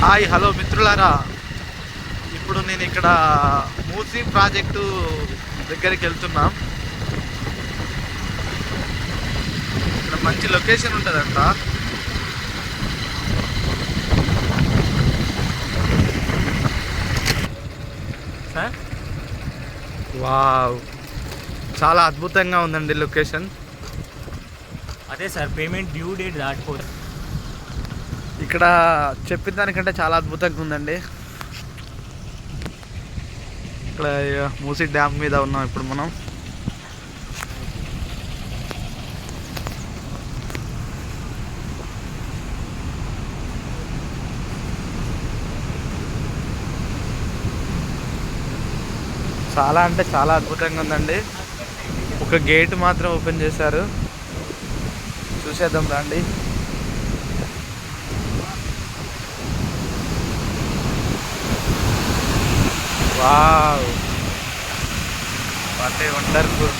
Hi hello మిత్రులారా, ఇప్పుడు నేను ఇక్కడ మూసీ ప్రాజెక్టు దగ్గరికి వెళ్తున్నాం. ఇక్కడ మంచి లొకేషన్ ఉంటుందంట. సార్ వావ్, చాలా అద్భుతంగా ఉందండి లొకేషన్. అదే సార్, పేమెంట్ డ్యూ డేట్ దాటిపోతుంది. ఇక్కడ చెప్పిన దానికంటే చాలా అద్భుతంగా ఉందండి. ఇక్కడ మూసీ డ్యామ్ మీద ఉన్నాం ఇప్పుడు మనం. చాలా అంటే చాలా అద్భుతంగా ఉందండి. ఒక గేట్ మాత్రం ఓపెన్ చేశారు, చూసేద్దాం రండి. Wow, what a wonderful.